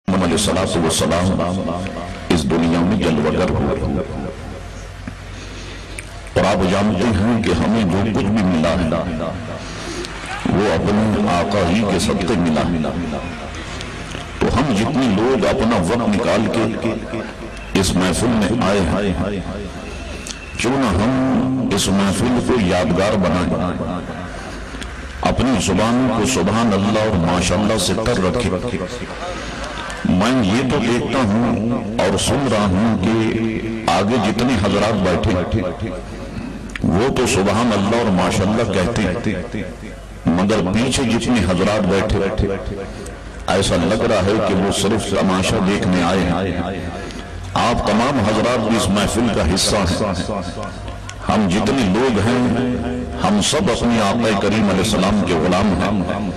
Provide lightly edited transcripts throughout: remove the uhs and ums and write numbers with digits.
علیہ السلام اس دنیا میں جلوگر ہوئے، اور آپ جانتے ہیں کہ ہمیں جو کچھ بھی ملا ہے وہ اپنے آقا ہی کے صدقے ملا ہے۔ تو ہم جتنی لوگ اپنا وقت نکال کے اس محفل میں آئے ہیں، کیوں نہ ہم اس محفل کو یادگار بنائیں، اپنی زبانوں کو سبحان اللہ اور ماشاءاللہ سے تر رکھیں۔ میں یہ تو دیکھتا ہوں اور سن رہا ہوں کہ آگے جتنے حضرات بیٹھے وہ تو سبحان اللہ اور ماشاءاللہ کہتے ہیں، مگر پیچھے جتنے حضرات بیٹھے ایسا لگ رہا ہے کہ وہ صرف تماشا دیکھنے آئے ہیں۔ آپ تمام حضرات بھی اس محفل کا حصہ ہیں۔ ہم جتنے لوگ ہیں ہم سب اپنی آقا کریم علیہ السلام کے غلام ہیں،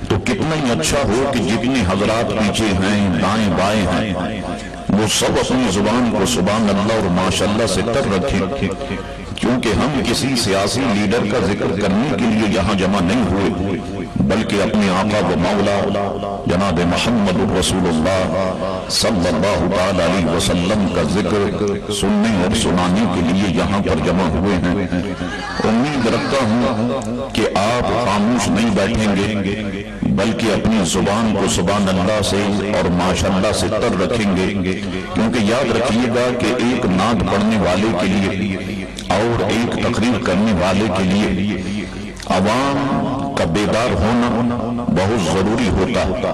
تو کتنا ہی اچھا ہو کہ جتنے حضرات پیچھے ہیں دائیں بائیں ہیں وہ سب اپنی زبان کو سبحان اللہ اور ماشاءاللہ سے تر رکھیں، کیونکہ ہم کسی سیاسی لیڈر کا ذکر کرنے کے لیے یہاں جمع نہیں ہوئے، بلکہ اپنے آقا و مولا جناب محمد رسول اللہ صلی اللہ علیہ وسلم کا ذکر سننے اور سنانے کے لیے یہاں پر جمع ہوئے ہیں۔ امید رکھتا ہوں کہ آپ خاموش نہیں بیٹھیں گے، بلکہ اپنی زبان کو سبحان اللہ سے اور ماشاءاللہ سے تر رکھیں گے، کیونکہ یاد رکھیے گا کہ ایک نعت پڑھنے والے کے لیے اور ایک تقریر کرنے والے کے لیے عوام کا بیدار ہونا بہت ضروری ہوتا ہے،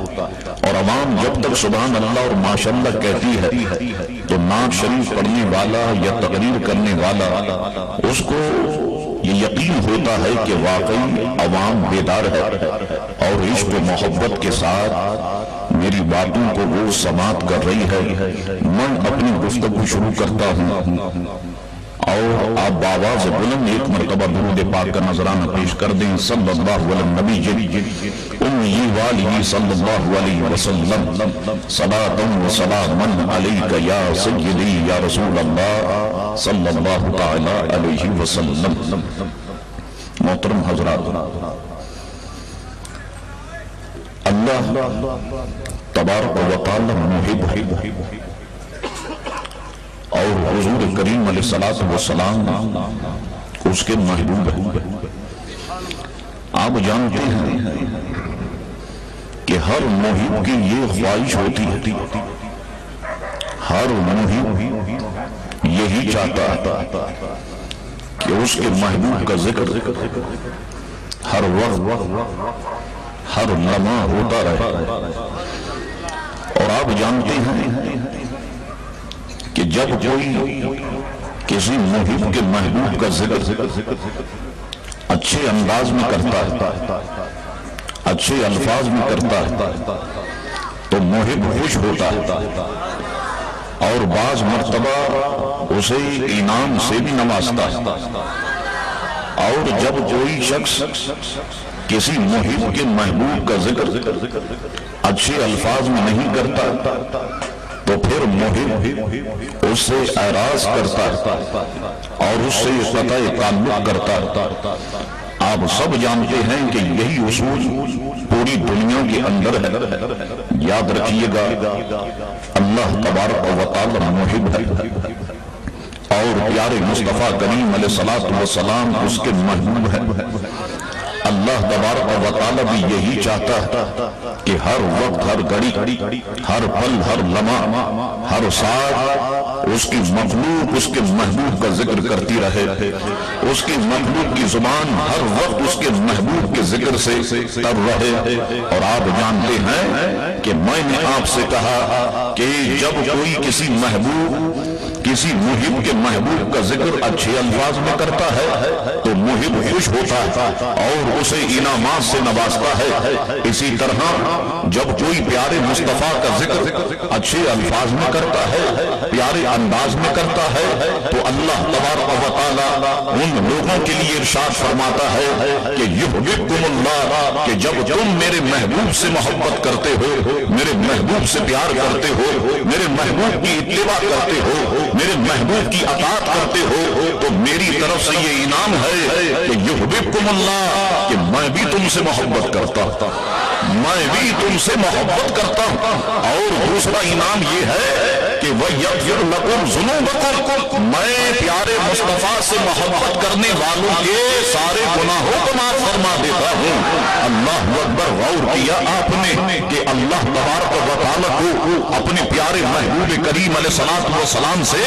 اور عوام جب تک سبحان اللہ اور ماشاءاللہ کہتی ہے تو نعت شریف پڑھنے والا یا تقریر کرنے والا اس کو یہ یقین ہوتا ہے کہ واقعی عوام بیدار ہے اور عشق و محبت کے ساتھ میری باتوں کو وہ سماعت کر رہی ہے۔ میں اپنی گفتگو شروع کرتا ہوں اور آپ بآواز بلند ایک مرتبہ درود پاک کا نذرانہ پیش کر دیں۔ صلی اللہ علیہ نبی امی والہ صلی اللہ علیہ وسلم، صلاۃ و سلام علیک یا سیدی یا رسول اللہ صلی اللہ تعالی علیہ وسلم۔ محترم حضرات، اللہ تبارک و تعالی محب ہے اور حضور کریم علیہ السلام اس کے محبوب ہیں۔ آپ جانتے ہیں کہ ہر محب کی یہ خواہش ہوتی ہے، ہر محب یہی چاہتا ہے کہ اس کے محبوب کا ذکر ہر وقت ہر لمحہ ہوتا رہے، اور آپ جانتے ہیں کہ جب کوئی کسی محب کے محبوب کا ذکر اچھے انداز میں کرتا ہے، اچھے الفاظ میں کرتا ہے، تو محب خوش ہوتا ہے اور بعض مرتبہ اسے انعام سے بھی نوازتا ہے۔ اور جب کوئی شخص کسی محب کے محبوب کا ذکر اچھے الفاظ میں نہیں کرتا تو پھر محب اس سے اعراض کرتا اور اس سے قطع تعلق کرتا۔ آپ سب جانتے ہیں کہ یہی اصول پوری دنیا کے اندر ہے۔ یاد رکھیے گا اللہ تبارک و تعالی محب ہے اور پیارے مصطفیٰ کریم علیہ السلام اس کے محبوب ہیں۔ اللہ تبارک و تعالی بھی یہی چاہتا ہے کہ ہر وقت، ہر گھڑی، ہر پل، ہر لمحہ، ہر ساتھ اس کی مخلوق اس کے محبوب کا ذکر کرتی رہے، اس کی مخلوق کی زبان ہر وقت اس کے محبوب کے ذکر سے تر رہے۔ اور آپ جانتے ہیں کہ میں نے آپ سے کہا کہ جب کوئی کسی محب کے محبوب کا ذکر اچھے الفاظ میں کرتا ہے تو محب خوش ہوتا ہے اور اسے انعامات سے نوازتا ہے۔ اسی طرح جب کوئی پیارے مصطفیٰ کا ذکر اچھے الفاظ میں کرتا ہے، پیارے انداز میں کرتا ہے، تو اللہ تبارک و تعالی ان لوگوں کے لیے ارشاد فرماتا ہے کہ یحببکم اللہ، کہ جب تم میرے محبوب سے محبت کرتے ہو، میرے محبوب سے پیار کرتے ہو، میرے محبوب کی اتباع کرتے ہو، मेरे महबूब की अताअत करते हो तो मेरी तरफ से ये इनाम है कि युहिब्बुकुमुल्लाह, कि मैं भी तुमसे मोहब्बत करता हूं, मैं भी तुमसे मोहब्बत करता हूं। और दूसरा इनाम ये है कि वयग़फ़िर लकुम ज़ुनूबकुम, मैं प्यारे मुस्तफा से मोहब्बत करने वालों के सारे गुनाहों को माफ फरमा देता हूं। अल्लाह अकबर। गौर किया आपने कि अल्लाह तबारक व तआला को अपने प्यारे महबूब करीम अलैहिस्सलाम से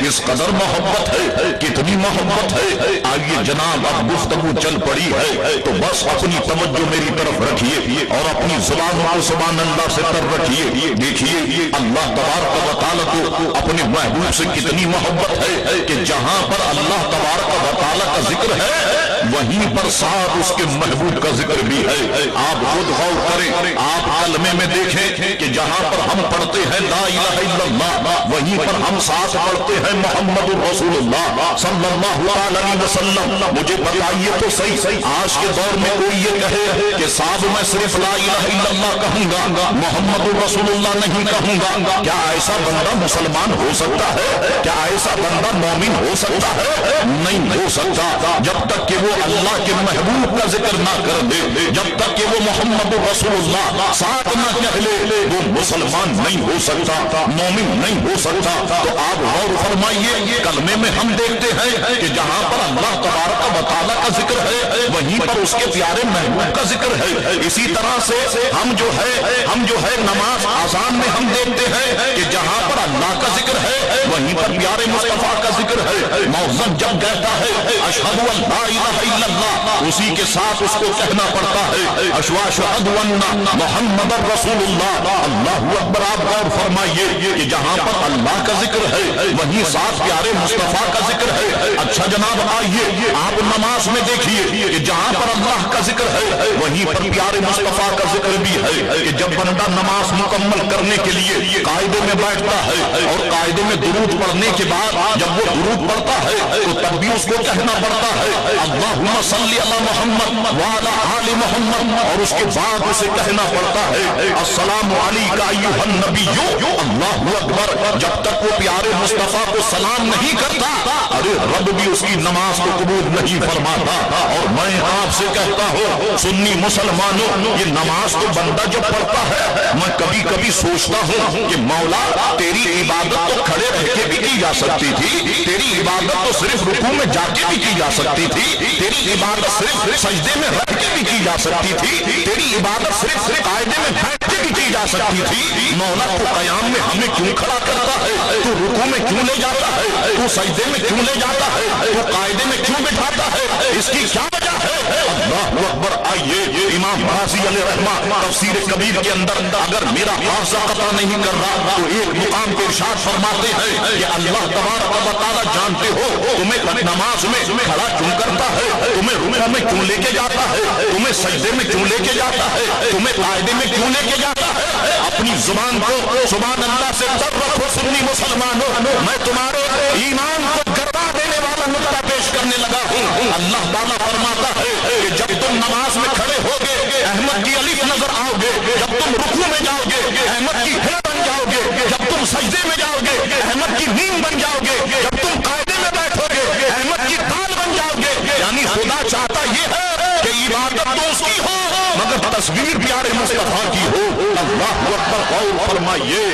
इस कदर मोहब्बत है, कितनी मोहब्बत है। आइए जनाब, अब गुफ्तगू चल पड़ी है तो बस अपनी तवज्जो मेरी तरफ रखिए और अपनी जुबानों को सुभान अल्लाह से तर रखिए। देखिए अल्लाह तबारक व तआला को अपने महबूब से कितनी मोहब्बत है कि जहां पर अल्लाह तबारक व तआला का जिक्र है वहीं पर साथ उसके महबूब का जिक्र भी है। आप खुद गौर करें, आप कलमे में देखें कि जहां पर हम पढ़ते हैं ला इलाहा इल्लल्लाह, वहीं पर हम साथ पढ़ते हैं मोहम्मदुर रसूलुल्लाह सल्लल्लाहु अलैहि वसल्लम। मुझे बताइए तो सही, आज के दौर में कोई ये कहे कि साहब मैं सिर्फ ला इलाहा इल्लल्लाह कहूंगा, मोहम्मदुर रसूलुल्लाह नहीं कहूंगा, क्या ऐसा बंदा मुसलमान हो सकता है? क्या ऐसा बंदा मोमिन हो सकता है? नहीं हो सकता। जब तक कि वो अल्लाह के महबूब का जिक्र ना कर दे, जब तक कि वो मोहम्मदुर रसूलुल्लाह साथ ना कह ले, वो मुसलमान नहीं हो सकता, मोमिन नहीं हो सकता। तो आप गौर फरमाइए, कलमे में हम देखते हैं कि जहां पर अल्लाह तबारक व तआला का जिक्र है वहीं पर उसके प्यारे महबूब का जिक्र है। इसी तरह से हम जो है नमाज आज़ान में हम देखते हैं कि जहां पर अल्लाह का जिक्र है वहीं पर प्यारे मुस्तफा का जिक्र है। मौज़न जब कहता है अशहदु अल्ला इलाहा इल्लल्लाह, उसी के साथ उसको कहना पड़ता है अशहदु अन्ना मुहम्मदुर रसूलुल्लाह। अल्लाहु अकबर। आप गौर फरमाइए कि जहां पर अल्लाह का जिक्र है वहीं साथ प्यारे मुस्तफा का जिक्र है। अच्छा जनाब, आइए आप नमाज में देखिए कि जहां पर अल्लाह का जिक्र है वहीं पर प्यारे मुस्तफा का जिक्र भी है कि जब बंदा नमाज मुकम्मल करने के लिए कायदे में बैठता है और कायदे में दुरूद पढ़ने के बाद जब वो दुरूद पढ़ता है तो तब भी उसको कहना पड़ता है अल्लाहुम्मा सल्ली अला मुहम्मद व अला आलि मुहम्मद, और उसके बाद उसे कहना पड़ता है अस्सलामु अलैका अय्युहन नबिय्यु। अल्लाहु अकबर। जब तक वो प्यारे मुस्तफा को सलाम नहीं करता, अरे रब भी उसकी नमाज को कबूल नहीं फरमाता। और मैं आपसे कहता हूँ सुन्नी मुसलमानों, ये नमाज तो बंदा जब पढ़ता है, मैं कभी कभी सोचता हूँ कि मौला तेरी इबादत तो खड़े रह के भी की जा सकती थी, तेरी इबादत तो सिर्फ रुकू में जाके भी की जा सकती थी, तेरी इबादत सिर्फ सजदे में रह के भी की जा सकती थी, तेरी इबादत सिर्फ कायदे में बैठ के भी की जा सकती थी। मौला तू कयाम में हमें क्यों खड़ा करता है? तू रुकू में क्यों ले जाता है? तू सजदे में क्यों ले जाता है? तू कायदे में क्यों बिठाता है? इसकी क्या वजह है? अल्लाहु अकबर। आइए इमाम राज़ी अलैहिर्रहमत तफसीर कबीर के अंदर अगर मेरा हाफ़िज़ा कता नहीं कर रहा तो एक मुकाम पे इरशाद फरमाते हैं कि अल्लाह तबारक व तआला जानते हो तुम्हें नमाज में खड़ा क्यों करता है, तुम्हें रुकू में क्यों लेके जाता है, तुम्हें सजदे में क्यों लेके जाता है, तुम्हें कायदे में क्यों लेके जाता है। अपनी जुबान को सुभान अल्लाह से तर रखो सुन्नी मुसलमानों। मैं तुम्हारे ईमान को गरबा देने वाला नुक्ता पेश करने लगा हूँ। अल्लाह ताला फरमाता है कि जब तुम नमाज में खड़े होगे अहमद की अलीफ नजर आओगे, जब तुम रुकू में जाओगे अहमद की हे बन जाओगे, जब तुम सजदे में जाओगे अहमद की नींद बन जाओगे, जब तुम कायदे में बैठोगे अहमद की ताल बन जाओगे। यानी खुदा चाहता ये है कि इबादत तो उसकी हो मगर तस्वीर प्यारे मुस्तफा की हो। अल्लाहु अकबर। गौर फरमाइए।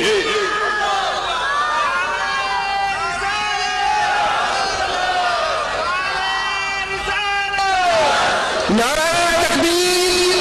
नारा तकबीर,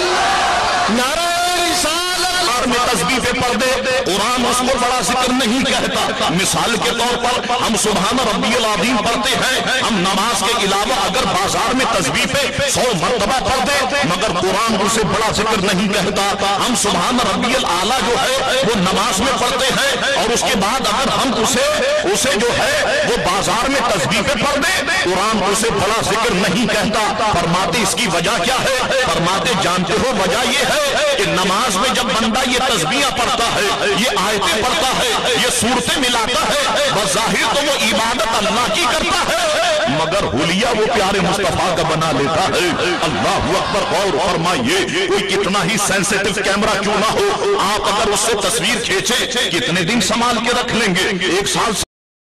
नारा रिसालत में तस्बीह पे पर्दे कुरान उसको बड़ा जिक्र नहीं कहता। मिसाल के तौर पर हम सुभान रब्बियल अज़ीम पढ़ते हैं, हम नमाज के अलावा अगर बाजार में तस्बीह पे 100 मरतबा पढ़ दे मगर कुरान उसे बड़ा जिक्र नहीं कहता। हम सुभान रब्बियल आला जो है वो नमाज में पढ़ते हैं और उसके बाद अगर हम उसे जो है वो बाजार में तस्बीह पे पढ़ दे कुरान उसे बड़ा जिक्र नहीं कहता। फरमाते इसकी वजह क्या है? फरमाते जानते हो वजह ये है कि नमाज में जब बंदा ये तस्बीह पढ़ता है, ये आयतें पढ़ता है, ये सूरतें मिलाता है, बज़ाहिर तो वो इबादत अल्लाह की करता है मगर हुलिया वो प्यारे मुस्तफा का बना लेता है। अल्लाहु अकबर। गौर फरमाइए, कोई कितना ही सेंसिटिव कैमरा क्यों ना हो, आप अगर उससे तस्वीर खींचे कितने दिन संभाल के रख लेंगे? 1 साल